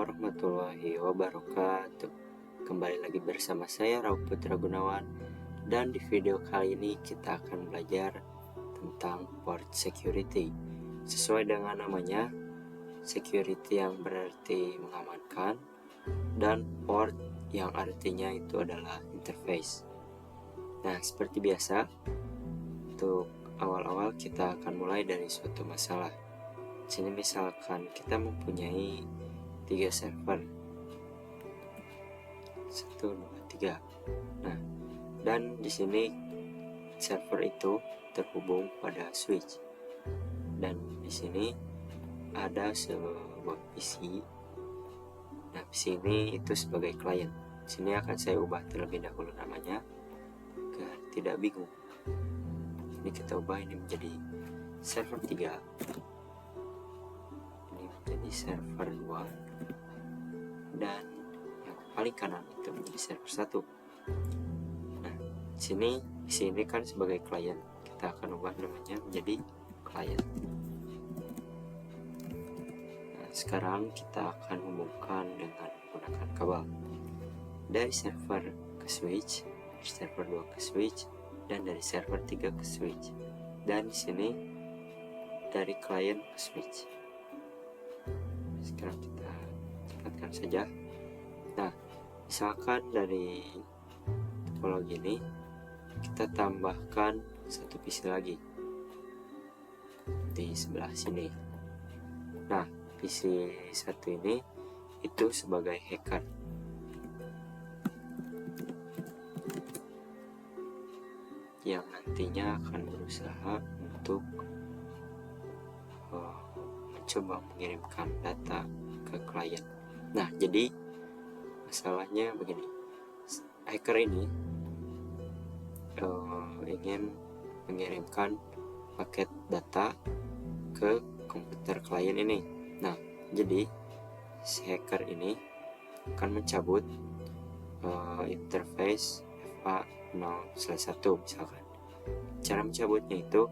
warahmatullahi wabarakatuh. Kembali lagi bersama saya Rauf Putra Gunawan. Dan di video kali ini kita akan belajar tentang port security. Sesuai dengan namanya, security yang berarti mengamankan, dan port yang artinya itu adalah interface. Nah, seperti biasa, untuk awal-awal kita akan mulai dari suatu masalah. Sini misalkan kita mempunyai 3 server 1, 2, 3. Nah, dan di sini server itu terhubung pada switch. Dan di sini ada sebuah PC. Nah, PC ini itu sebagai klien. Sini akan saya ubah terlebih dahulu namanya agar tidak bingung. Ini kita ubah ini menjadi server 3. Jadi server 2, dan yang paling kanan itu menjadi server 1. Nah, sini kan sebagai klien, kita akan ubah namanya menjadi klien. Nah, sekarang kita akan hubungkan dengan menggunakan kabel dari server ke switch, server 2 ke switch, dan dari server 3 ke switch. Dan di sini dari klien ke switch. Sekarang kita cepatkan saja. Nah, misalkan dari topologi ini kita tambahkan satu PC lagi di sebelah sini. Nah, PC satu ini itu sebagai hacker. Yang nantinya akan berusaha untuk mencoba mengirimkan data ke klien. Nah, jadi masalahnya begini, hacker ini ingin mengirimkan paket data ke komputer klien ini. Nah, jadi si hacker ini akan mencabut interface FA0/1 misalkan. Cara mencabutnya itu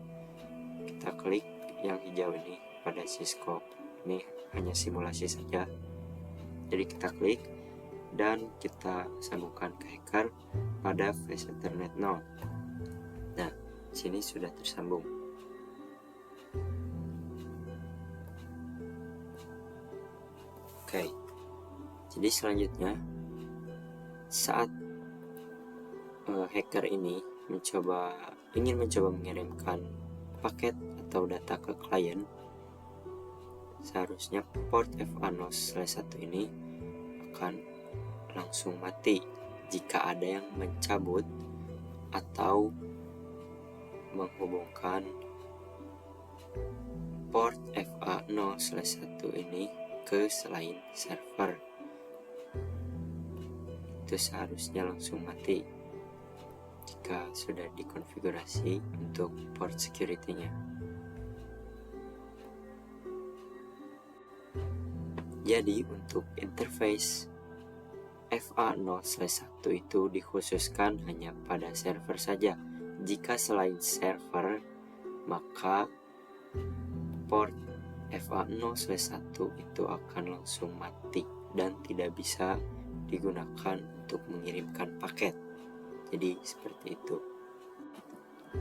kita klik yang hijau ini pada Cisco. Ini hanya simulasi saja. Jadi kita klik dan kita sambungkan ke hacker pada flash Ethernet 0. Nah, sini sudah tersambung. Oke. Jadi selanjutnya, saat hacker ini ingin mencoba mengirimkan paket atau data ke klien, seharusnya port FA0/1 ini akan langsung mati jika ada yang mencabut atau menghubungkan port FA0/1 ini ke selain server. Itu seharusnya langsung mati jika sudah dikonfigurasi untuk port security-nya. Jadi untuk interface FA0/1 itu dikhususkan hanya pada server saja. Jika selain server, maka port FA0/1 itu akan langsung mati dan tidak bisa digunakan untuk mengirimkan paket. Jadi seperti itu.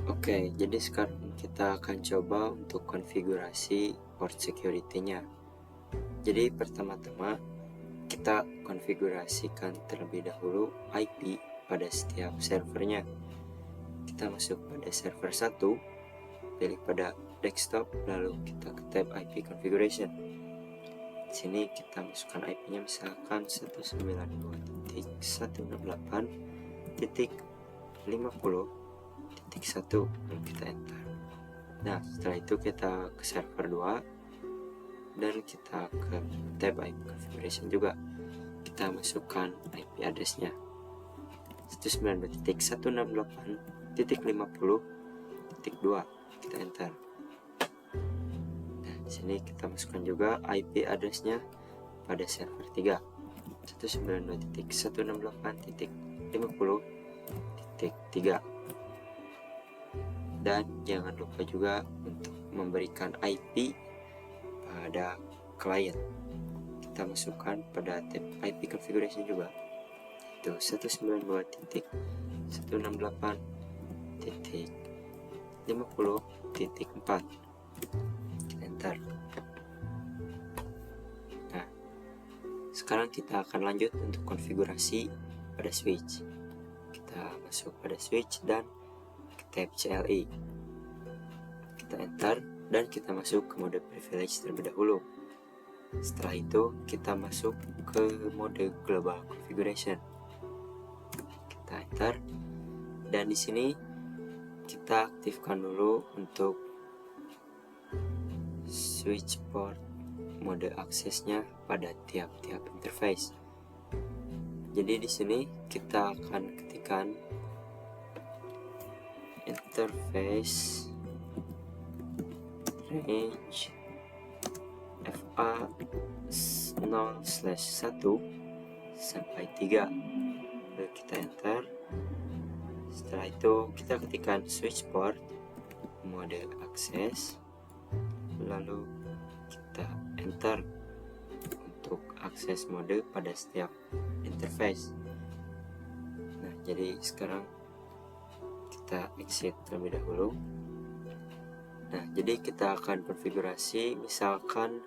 Oke, jadi sekarang kita akan coba untuk konfigurasi port security-nya. Jadi pertama-tama kita konfigurasikan terlebih dahulu IP pada setiap servernya. Kita masuk pada server 1, pilih pada desktop, lalu kita ke tab IP configuration. Di sini kita masukkan IP-nya misalkan 192.168.50.1, lalu kita enter. Nah, setelah itu kita ke server 2 dan kita ke tab IP configuration juga. Kita masukkan IP address-nya 192.168.50.2, kita enter. Nah, di sini kita masukkan juga IP address-nya pada server 3 192.168.50.3. Dan jangan lupa juga untuk memberikan IP pada klien. kita masukkan pada tab IP configuration juga, itu 192.168.50.4. Enter. Nah, sekarang kita akan lanjut untuk konfigurasi pada switch. Kita masuk pada switch dan ke tab CLI. Kita enter dan kita masuk ke mode privilege terlebih dahulu. Setelah itu kita masuk ke mode global configuration. Kita enter dan di sini kita aktifkan dulu untuk switch port mode aksesnya pada tiap-tiap interface. Jadi di sini kita akan ketikkan interface range FA 0/1 sampai 3. Lalu kita enter. Setelah itu kita ketikkan switch port mode akses, lalu kita enter untuk akses mode pada setiap interface. Nah, jadi sekarang kita exit terlebih dahulu. Nah, jadi kita akan konfigurasi misalkan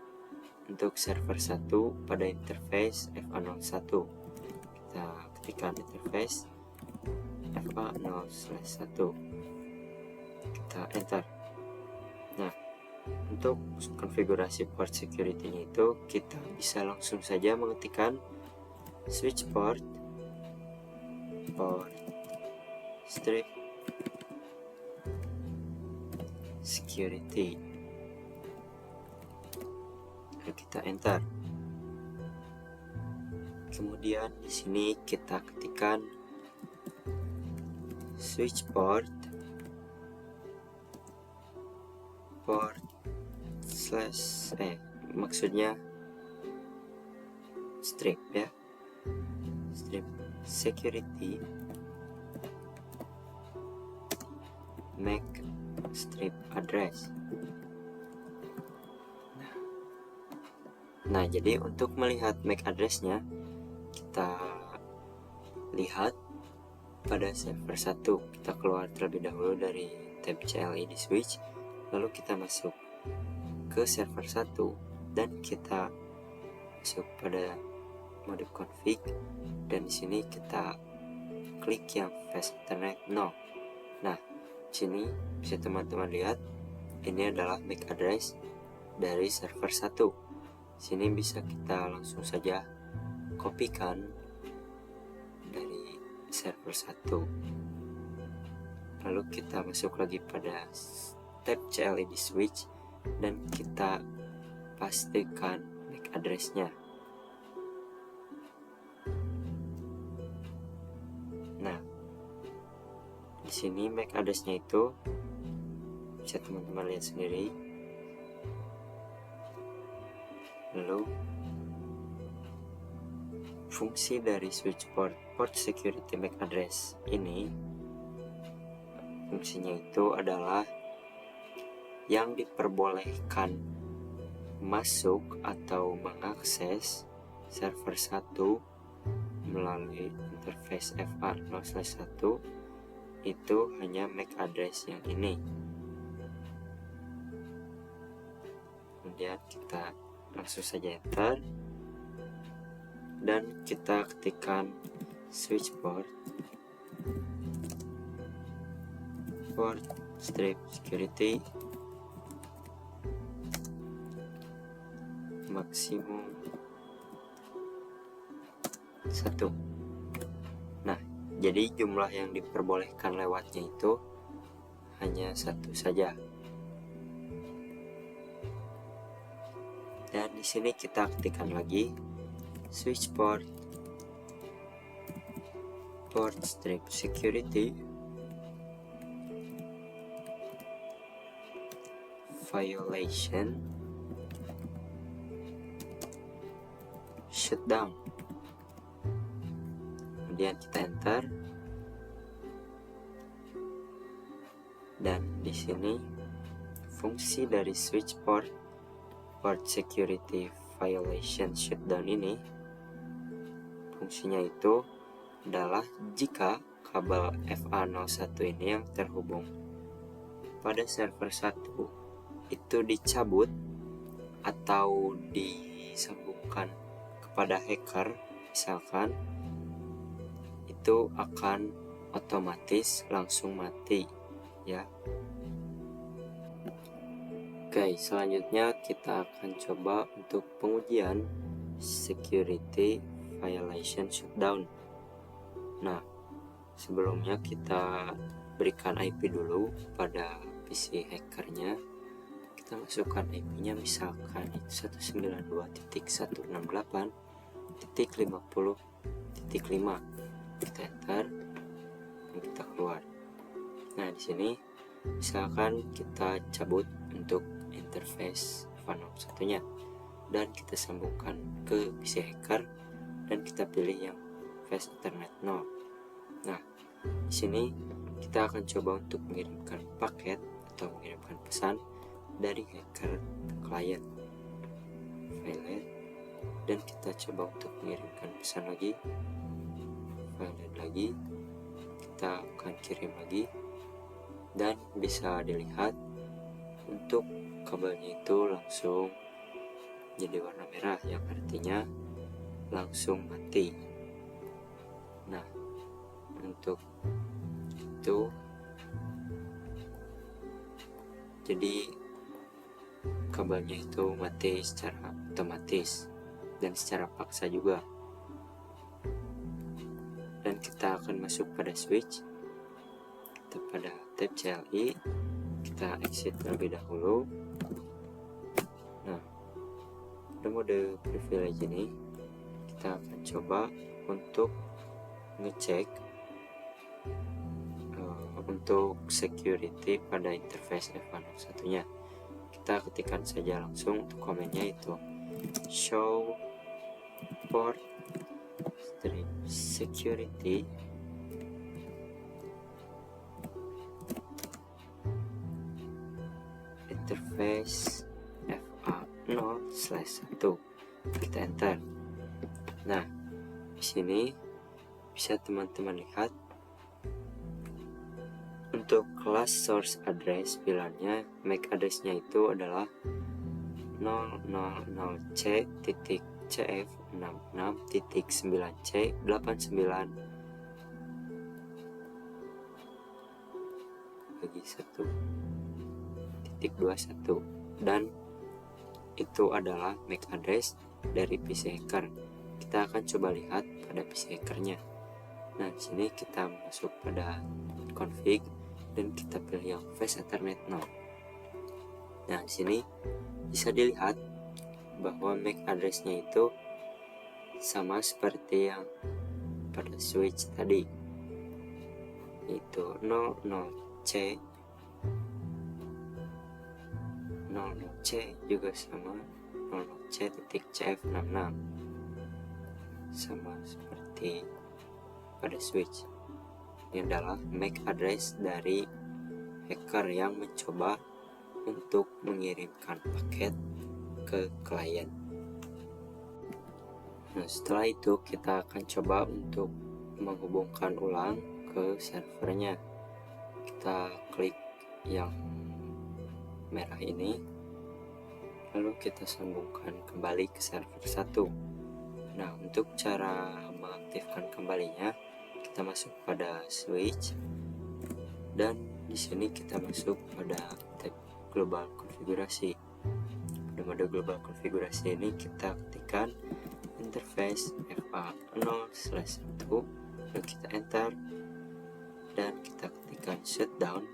untuk server 1 pada interface FA01. Kita ketikkan interface FA0/1. Kita enter. Nah, untuk konfigurasi port security-nya itu kita bisa langsung saja mengetikkan switch port strip security. Lalu kita enter. Kemudian di sini kita ketikkan switch port maksudnya strip ya, strip security MAC strip address. Nah, jadi untuk melihat MAC address-nya kita lihat pada server 1. Kita keluar terlebih dahulu dari tab CLI di switch, lalu kita masuk ke server 1 dan kita masuk pada mode config, dan di sini kita klik yang fast internet 0. Nah, sini bisa teman-teman lihat ini adalah MAC address dari server 1. Sini bisa kita langsung saja kopikan dari server 1. Lalu kita masuk lagi pada tab CLI di switch dan kita pastikan MAC address-nya. Nah, di sini MAC address-nya itu bisa teman-teman lihat sendiri. Lalu fungsi dari switch port security MAC address ini, fungsinya itu adalah yang diperbolehkan masuk atau mengakses server 1 melalui interface FA0/1 itu hanya MAC address yang ini. Kemudian kita langsung saja enter dan kita ketikkan switch port strip security maksimum 1. Nah, jadi jumlah yang diperbolehkan lewatnya itu hanya 1 saja. Dan di sini kita ketikkan lagi switch port strip security violation shutdown. Kemudian kita enter dan di sini fungsi dari switch port security violation shutdown ini fungsinya itu adalah jika kabel FA01 ini yang terhubung pada server 1 itu dicabut atau disambungkan kepada hacker misalkan, itu akan otomatis langsung mati ya. Oke, selanjutnya kita akan coba untuk pengujian security violation shutdown. Nah, sebelumnya kita berikan IP dulu pada PC hackernya. Kita masukkan IP-nya misalkan 192.168.50.5. Kita enter dan kita keluar. Nah, di sini misalkan kita cabut untuk interface FA01-nya dan kita sambungkan ke PC hacker dan kita pilih yang fast Ethernet 0. Nah, di sini kita akan coba untuk mengirimkan paket atau mengirimkan pesan dari hacker ke klien. Violet, dan kita coba untuk mengirimkan pesan lagi. Violet lagi, kita akan kirim lagi, dan bisa dilihat untuk kabelnya itu langsung jadi warna merah yang artinya langsung mati. Nah, untuk itu jadi kabelnya itu mati secara otomatis dan secara paksa juga. Dan kita akan masuk pada switch, kita pada tab CLI, kita exit terlebih dahulu. Nah, pada mode privilege ini kita akan coba untuk ngecek untuk security pada interface FA01-nya. Kita ketikkan saja langsung untuk komennya itu show port strip security interface FA0/1. Kita enter. Nah, di sini bisa teman-teman lihat untuk kelas source address pilarnya, MAC address-nya itu adalah 000C.cf66.9C89 bagi 1.21, dan itu adalah MAC address dari PC hacker. Kita akan coba lihat pada PC hackernya. Nah, di sini kita masuk pada config dan kita pilih yang fast Ethernet 0. Nah, di sini bisa dilihat bahwa MAC address-nya itu sama seperti yang pada switch tadi, yaitu 00C. 00C juga sama 00C.cf66, sama seperti pada switch. Ini adalah MAC address dari hacker yang mencoba untuk mengirimkan paket ke klien. Nah, setelah itu kita akan coba untuk menghubungkan ulang ke servernya. Kita klik yang merah ini, lalu kita sambungkan kembali ke server 1. Nah, untuk cara mengaktifkan kembalinya, kita masuk pada switch, dan di sini kita masuk pada tab global konfigurasi. Pada mode global konfigurasi ini kita ketikkan interface FA0/1, lalu kita enter dan kita ketikkan shutdown.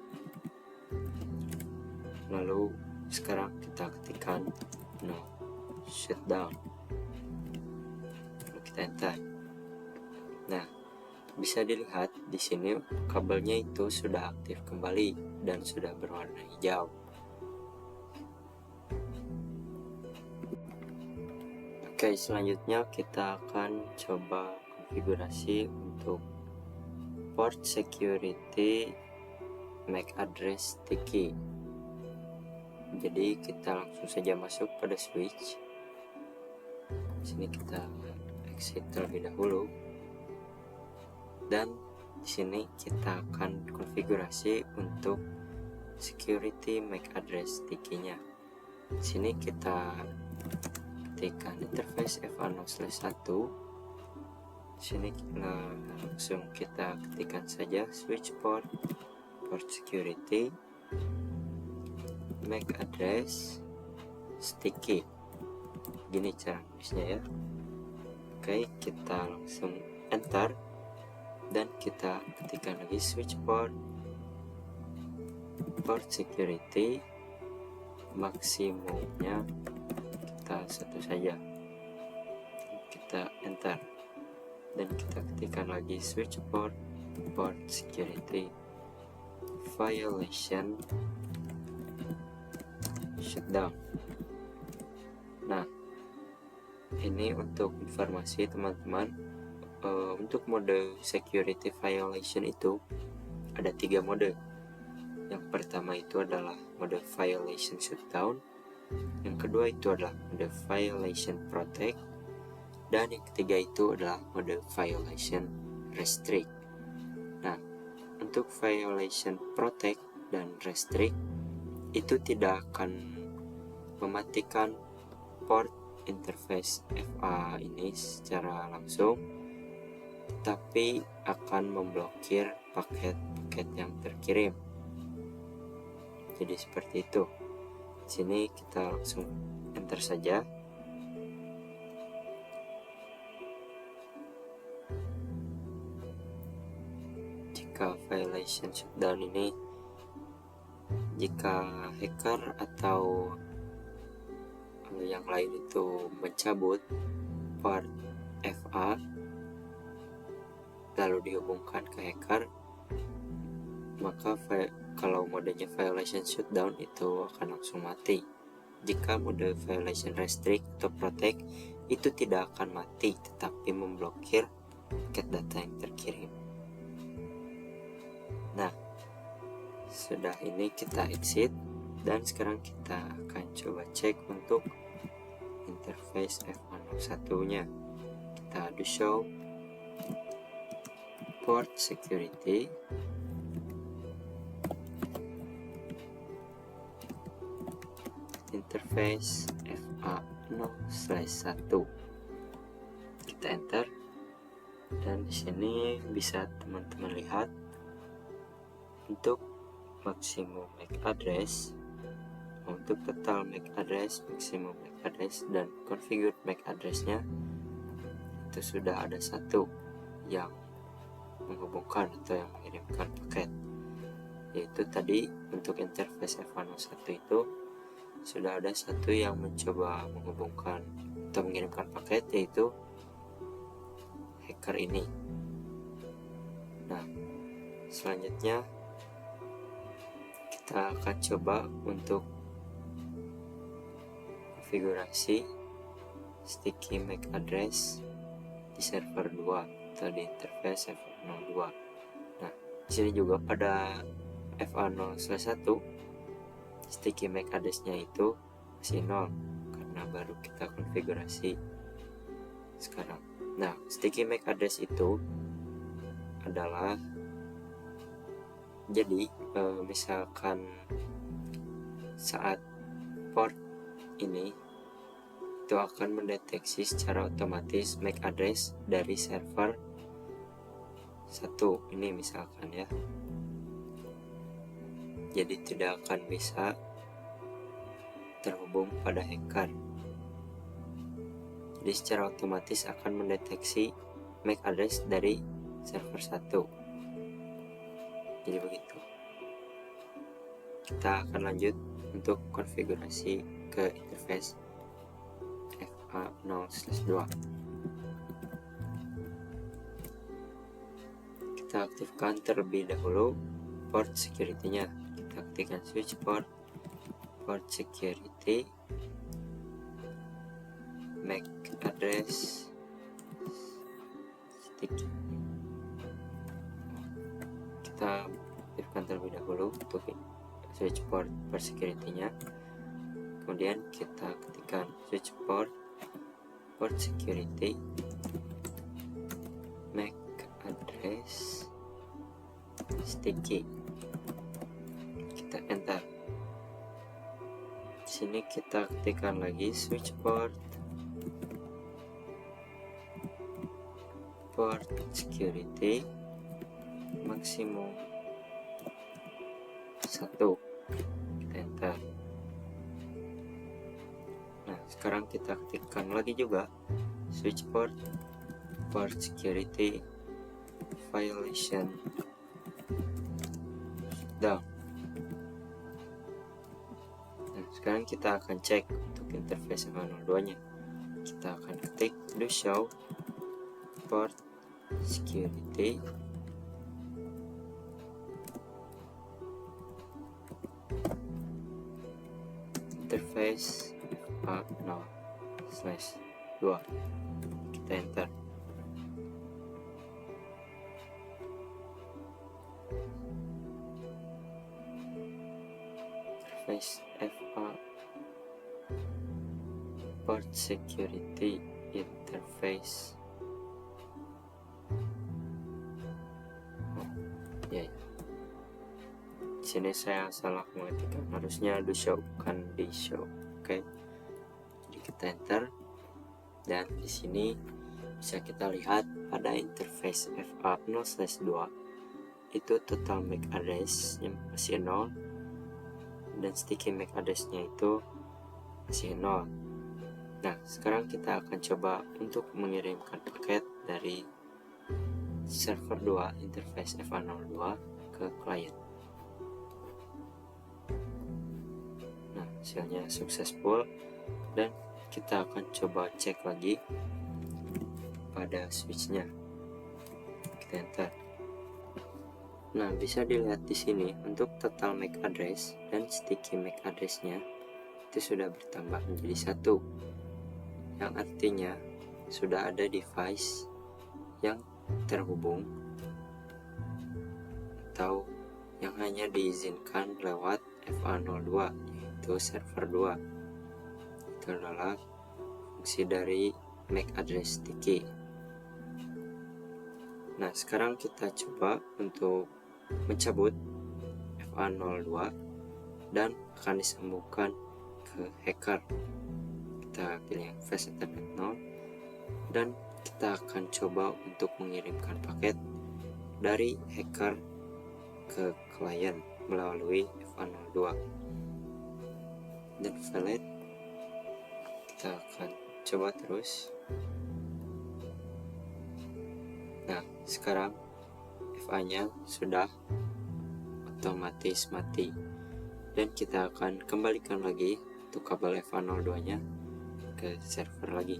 Lalu sekarang kita ketikkan no shutdown, lalu kita enter. Nah, bisa dilihat di sini kabelnya itu sudah aktif kembali dan sudah berwarna hijau. Oke, selanjutnya kita akan coba konfigurasi untuk port security MAC address sticky. Jadi kita langsung saja masuk pada switch, Sini kita exit terlebih dahulu, dan di sini kita akan konfigurasi untuk security MAC address sticky-nya. Di sini kita ketikkan interface FA0/1. Di sini langsung kita ketikkan saja switch port security MAC address sticky. Gini cara nulisnya ya. Oke, kita langsung enter dan kita ketikkan lagi switch port security, maksimumnya kita satu saja. Kita enter dan kita ketikkan lagi switch port security violation shutdown. Nah, ini untuk informasi teman-teman, untuk mode security violation itu ada 3 mode. Yang pertama itu adalah mode violation shutdown, yang kedua itu adalah mode violation protect, dan yang ketiga itu adalah mode violation restrict. Nah, untuk violation protect dan restrict itu tidak akan mematikan port interface FA ini secara langsung, tetapi akan memblokir paket-paket yang terkirim. Jadi seperti itu. Di sini kita langsung enter saja. Jika violation shutdown ini, jika hacker atau yang lain itu mencabut port FA lalu dihubungkan ke hacker, maka kalau modenya violation shutdown itu akan langsung mati. Jika mode violation restrict atau protect itu tidak akan mati, tetapi memblokir paket data yang terkirim. Nah, sudah ini kita exit, dan sekarang kita akan coba cek untuk interface F101 nya. Kita do show port security, interface FA0/1. Kita enter, dan di sini bisa teman-teman lihat untuk maksimum MAC address, untuk total MAC address, maksimum MAC address, dan configured MAC address-nya itu sudah ada satu yang menghubungkan atau yang mengirimkan paket, yaitu tadi untuk interface F101 itu sudah ada satu yang mencoba menghubungkan atau mengirimkan paket, yaitu hacker ini. Nah, selanjutnya kita akan coba untuk konfigurasi sticky MAC address di server 2 atau di interface F02. Nah, di sini juga pada FA0/1 sticky MAC address-nya itu masih 0 karena baru kita konfigurasi sekarang. Nah, sticky MAC address itu adalah, jadi misalkan saat port ini itu akan mendeteksi secara otomatis MAC address dari server 1 ini misalkan ya. Jadi tidak akan bisa terhubung pada hacker. Jadi secara otomatis akan mendeteksi MAC address dari server 1. Jadi begitu. Kita akan lanjut untuk konfigurasi ke interface FA0/2. Kita aktifkan terlebih dahulu port security-nya. Kita ketikkan switch port security MAC address sticky. Kita aktifkan terlebih dahulu untuk switch port security-nya. Kemudian kita ketikkan switch port port security, MAC address, sticky. Kita enter. Di sini kita ketikkan lagi switch port, port security, maksimum 1. Kita enter. Nah, sekarang kita ketikkan lagi juga switch port, port security, violation down. Nah, sekarang kita akan cek untuk interface FA02 nya. Kita akan ketik do show port security, interface FA0/2. Kita enter. Interface FA port security interface. Di sini saya salah mengetikkan, harusnya do show bukan di show. Oke. Jadi kita enter, dan di sini bisa kita lihat pada interface FA0/2 itu total MAC address yang masih 0 dan sticky MAC address-nya itu masih 0. Nah, sekarang kita akan coba untuk mengirimkan paket dari server 2 interface FA02 ke klien. Nah, hasilnya successful, dan kita akan coba cek lagi pada switch-nya. Kita enter. Nah, bisa dilihat di sini untuk total MAC address dan sticky MAC address-nya itu sudah bertambah menjadi 1, yang artinya sudah ada device yang terhubung atau yang hanya diizinkan lewat FA02, yaitu server 2. Itu adalah fungsi dari MAC address sticky. Nah, sekarang kita coba untuk mencabut FA02 dan akan disambungkan ke hacker. Kita pilih yang fast ethernet 0, dan kita akan coba untuk mengirimkan paket dari hacker ke klien melalui FA02. Dan valid, kita akan coba terus. Nah, sekarang FA-nya sudah otomatis mati, dan kita akan kembalikan lagi untuk kabel FA02-nya ke server lagi.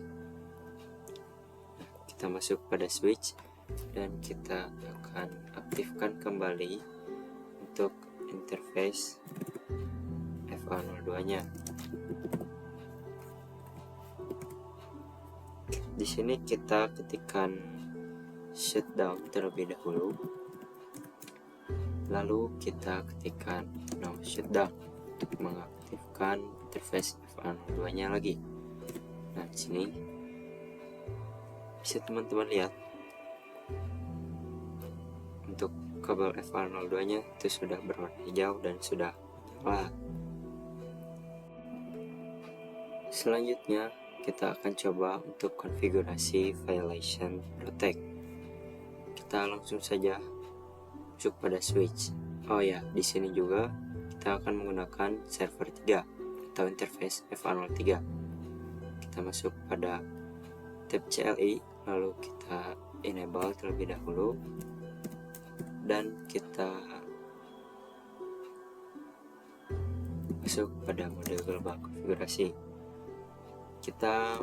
Nah, kita masuk pada switch, dan kita akan aktifkan kembali untuk interface FA02-nya. Di sini kita ketikkan shutdown terlebih dahulu, lalu kita ketikkan no shutdown untuk mengaktifkan interface FA02-nya lagi. Nah, di sini bisa teman-teman lihat untuk kabel FA02-nya itu sudah berwarna hijau dan sudah menyala. Selanjutnya kita akan coba untuk konfigurasi violation protect. Kita langsung saja masuk pada switch. Oh ya, di sini juga kita akan menggunakan server 3 atau interface FA03. Kita masuk pada tab CLI, lalu kita enable terlebih dahulu, dan kita masuk pada mode global konfigurasi. Kita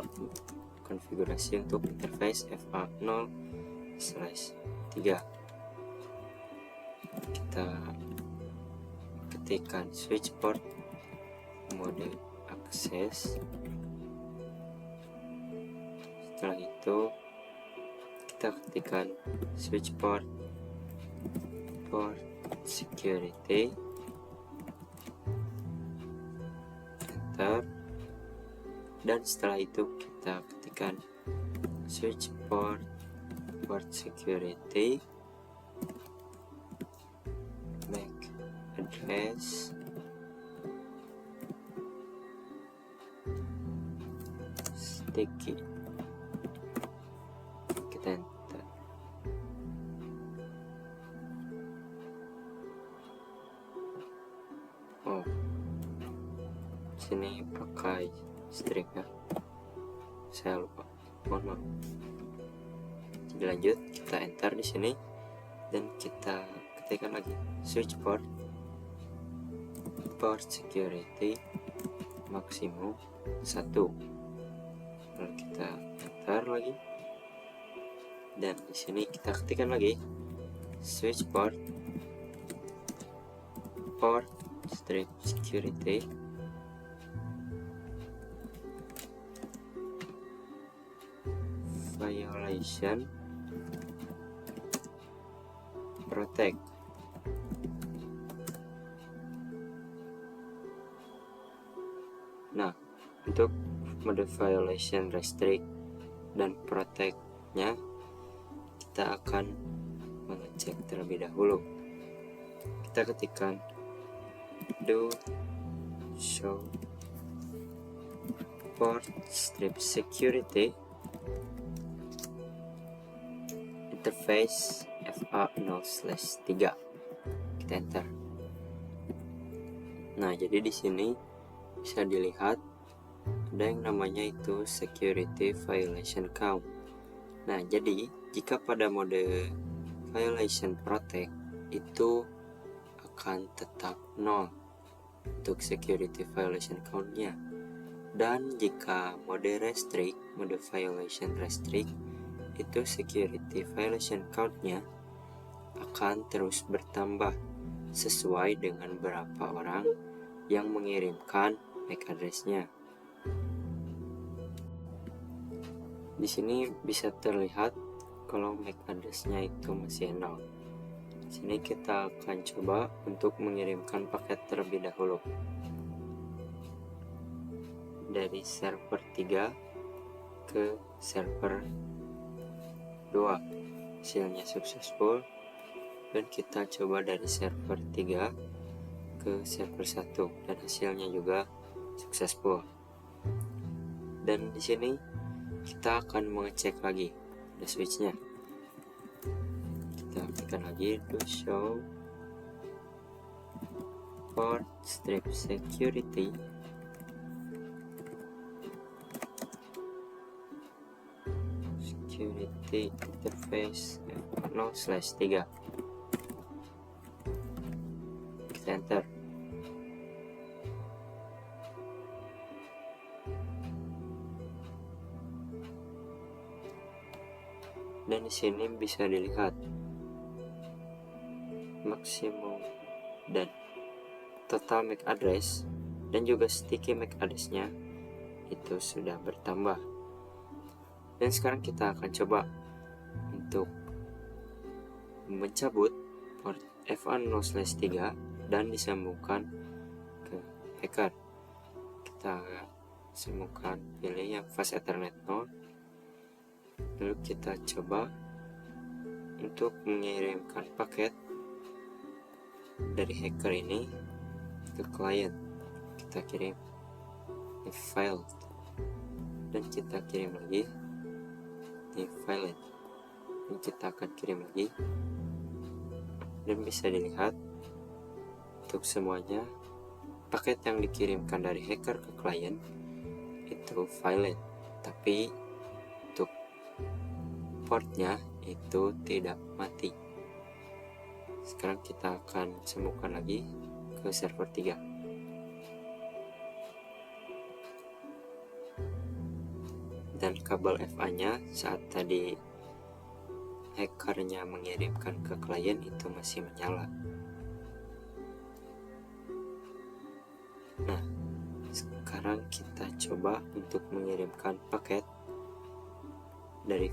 konfigurasi untuk interface FA0/3. Kita ketikkan switch port, mode akses. Setelah itu kita ketikkan switch port, port security, enter, dan setelah itu kita ketik lanjutkan switch port security, MAC address, sticky, kita enter. Sini pakai string ya, saya lupa, mohon maaf. Jadi lanjut, kita enter di sini dan kita ketikkan lagi switch port security maksimum 1, lalu kita enter lagi dan di sini kita ketikkan lagi switch port strip security violation protect. Nah, untuk mode violation restrict dan protect-nya kita akan mengecek terlebih dahulu. Kita ketikkan do show port strip security interface FA0/3. Kita enter. Nah, jadi di sini bisa dilihat ada yang namanya itu security violation count. Nah, jadi jika pada mode violation protect itu akan tetap 0 untuk security violation count-nya. Dan jika mode restrict, mode violation restrict, itu security violation count-nya akan terus bertambah sesuai dengan berapa orang yang mengirimkan MAC address-nya. Di sini bisa terlihat kalau MAC address-nya itu masih 0. Di sini kita akan coba untuk mengirimkan paket terlebih dahulu dari server 3 ke server 2. Hasilnya successful, dan kita coba dari server 3 ke server 1 dan hasilnya juga successful. Dan di sini kita akan mengecek lagi ada switchnya. Kita tekan lagi do show port strip security interface 0/3. Kita enter. Dan di sini bisa dilihat maksimum dan total MAC address dan juga sticky MAC address-nya itu sudah bertambah. Dan sekarang kita akan coba untuk mencabut port FA0/3 dan disambungkan ke hacker. Kita sambungkan, pilih yang fast ethernet 0, lalu kita coba untuk mengirimkan paket dari hacker ini ke klien. Kita kirim di file dan kita kirim lagi di file, dan kita akan kirim lagi, dan bisa dilihat untuk semuanya paket yang dikirimkan dari hacker ke klien itu valid, tapi untuk portnya itu tidak mati. Sekarang kita akan sambungkan lagi ke server 3. Dan kabel FA-nya saat tadi hackernya mengirimkan ke klien itu masih menyala. Nah, sekarang kita coba untuk mengirimkan paket dari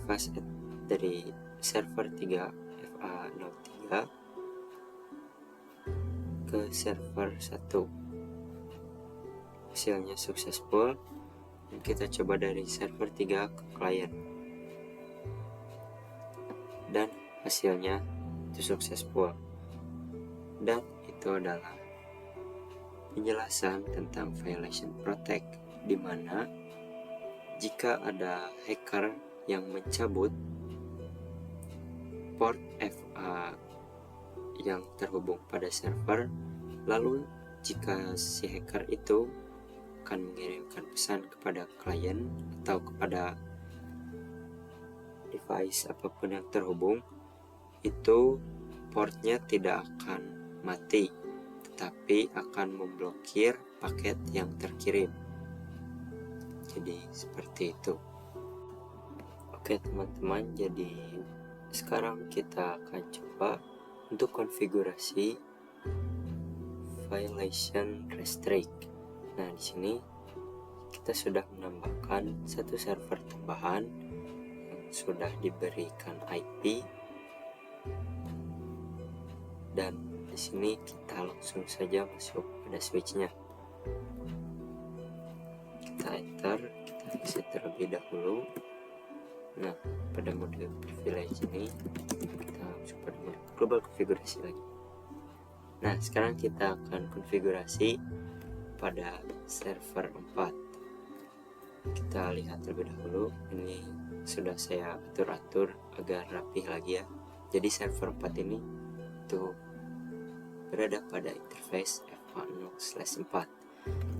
dari server 3 FA03 ke server 1. Hasilnya successful, Dan kita coba dari server 3 ke klien, dan hasilnya itu successful. Dan itu adalah penjelasan tentang violation protect, di mana jika ada hacker yang mencabut port FA yang terhubung pada server, lalu jika si hacker itu akan mengirimkan pesan kepada klien atau kepada device apapun yang terhubung, itu portnya tidak akan mati, tetapi akan memblokir paket yang terkirim. Jadi seperti itu. Oke teman-teman, jadi sekarang kita akan coba untuk konfigurasi violation restrict. Nah, di sini kita sudah menambahkan satu server tambahan yang sudah diberikan IP, dan di sini kita langsung saja masuk pada switchnya. Kita enter, kita exit terlebih dahulu. Nah, pada mode privilege ini kita masuk pada mode global konfigurasi lagi. Nah, sekarang kita akan konfigurasi pada server 4. Kita lihat terlebih dahulu, ini sudah saya atur-atur agar rapih lagi ya. Jadi server 4 ini itu berada pada interface FA0/4.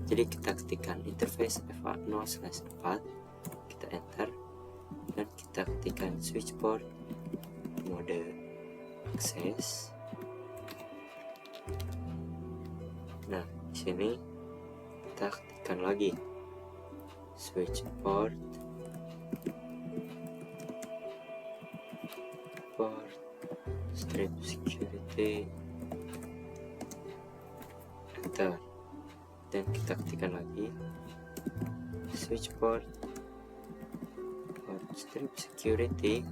Jadi kita ketikkan interface FA0/4, kita enter, dan kita ketikkan switch port, mode akses. Nah, di sini kita ketikkan lagi switch port, strip security, enter, dan kita ketikkan lagi switch port, strip security,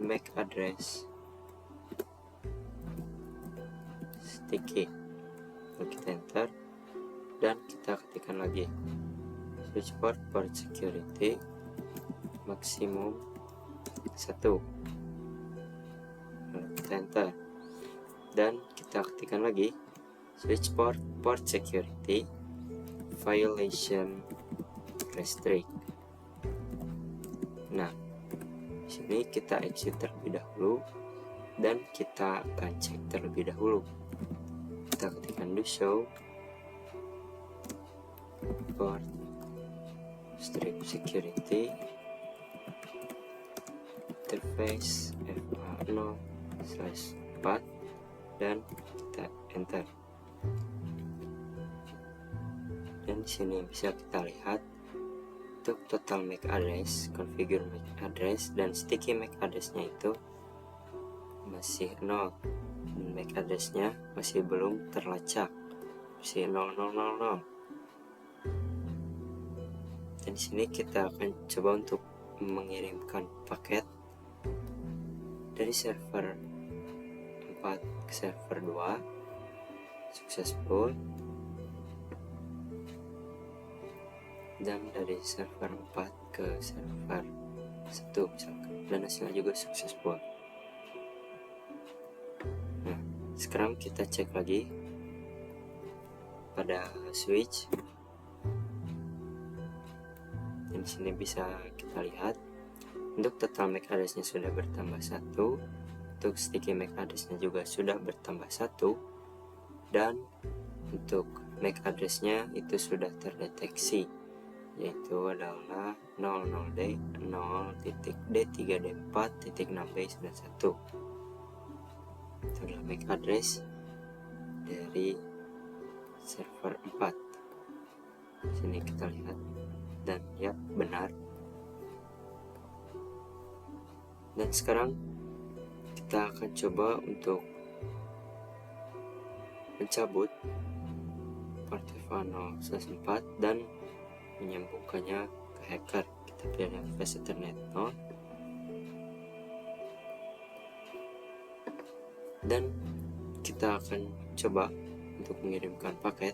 MAC address, sticky. Lalu kita enter, dan kita ketikkan lagi switch port security maksimum 1. Lalu kita enter, dan kita ketikkan lagi switch port security violation restrict. Nah, di sini kita exit terlebih dahulu, dan kita akan cek terlebih dahulu. Kita ketikkan do show port strip security interface FA0/4, dan kita enter. Dan di sini bisa kita lihat untuk total MAC address, configure MAC address, dan sticky MAC addressnya itu masih 0, dan MAC addressnya masih belum terlacak, masih 0000. Dan di sini kita akan coba untuk mengirimkan paket dari server 4 ke server 2, successful, dan dari server 4 ke server 1 misalkan, dan hasilnya juga successful. Nah, sekarang kita cek lagi pada switch, dan di sini bisa kita lihat untuk total MAC addressnya sudah bertambah 1, untuk sticky MAC addressnya juga sudah bertambah 1, dan untuk MAC addressnya itu sudah terdeteksi, yaitu adalah 00D 0.D3D4.6B91. Itu adalah MAC address dari server 4. Sini kita lihat, dan ya benar. Dan sekarang kita akan coba untuk mencabut port FA0/4 dan menyambungkannya ke hacker. Kita pilih device Ethernet 0, dan kita akan coba untuk mengirimkan paket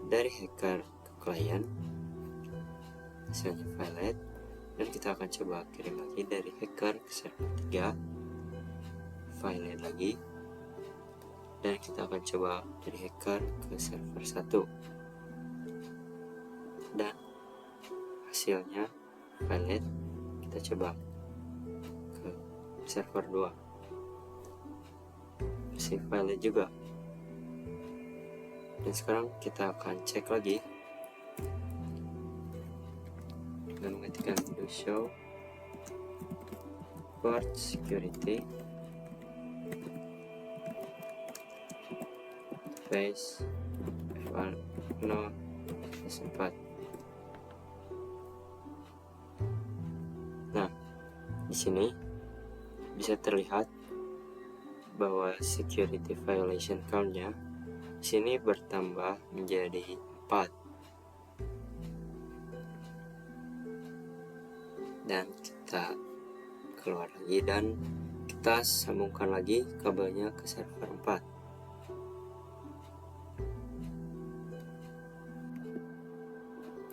dari hacker ke klien, hasilnya valid, dan kita akan coba kirim lagi dari hacker ke server 3, valid lagi, dan kita akan coba dari hacker ke server 1, dan hasilnya valid. Kita coba ke server 2, masih valid juga. Dan sekarang kita akan cek lagi dengan mengetikkan do show port security face FA0/4. Nah, di sini bisa terlihat bahwa security violation count-nya di sini bertambah menjadi 4. Dan kita keluar lagi dan kita sambungkan lagi kabelnya ke server 4.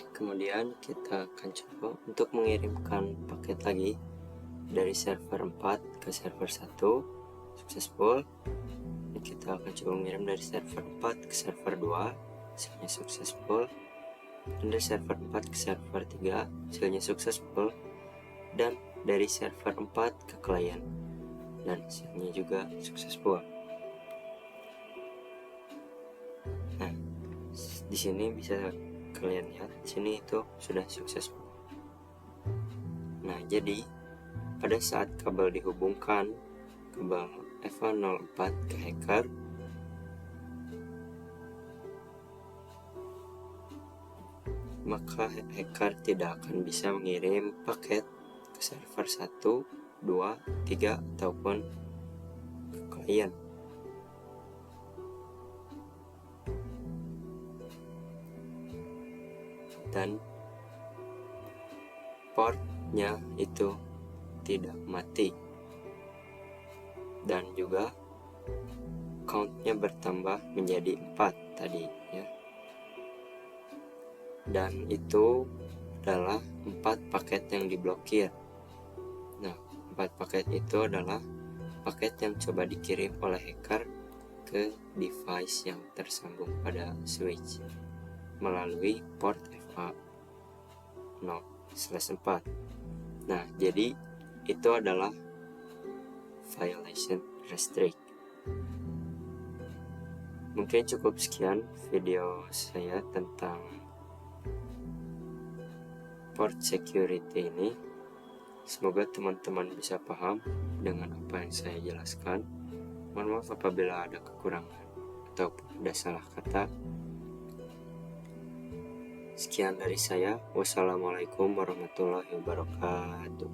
Kemudian kita akan coba untuk mengirimkan paket lagi dari server 4 ke server 1, successful. Kita akan coba mengirim dari server 4 ke server 2, hasilnya successful, dan dari server 4 ke server 3, hasilnya successful, dan dari server 4 ke klien, dan hasilnya juga successful. Nah, di sini bisa kalian lihat, di sini itu sudah successful. Nah, jadi pada saat kabel dihubungkan, kabel FA0/4 ke hacker, maka hacker tidak akan bisa mengirim paket ke server 1, 2, 3, ataupun ke klien. Dan portnya itu tidak mati, dan juga countnya bertambah menjadi 4 tadi ya. Dan itu adalah 4 paket yang diblokir. Nah, 4 paket itu adalah paket yang coba dikirim oleh hacker ke device yang tersambung pada switch melalui port FA0/4. Nah, jadi itu adalah violation restrict. Mungkin cukup sekian video saya tentang port security ini. Semoga teman-teman bisa paham dengan apa yang saya jelaskan. Mohon maaf apabila ada kekurangan ataupun ada salah kata. Sekian dari saya. Wassalamualaikum warahmatullahi wabarakatuh.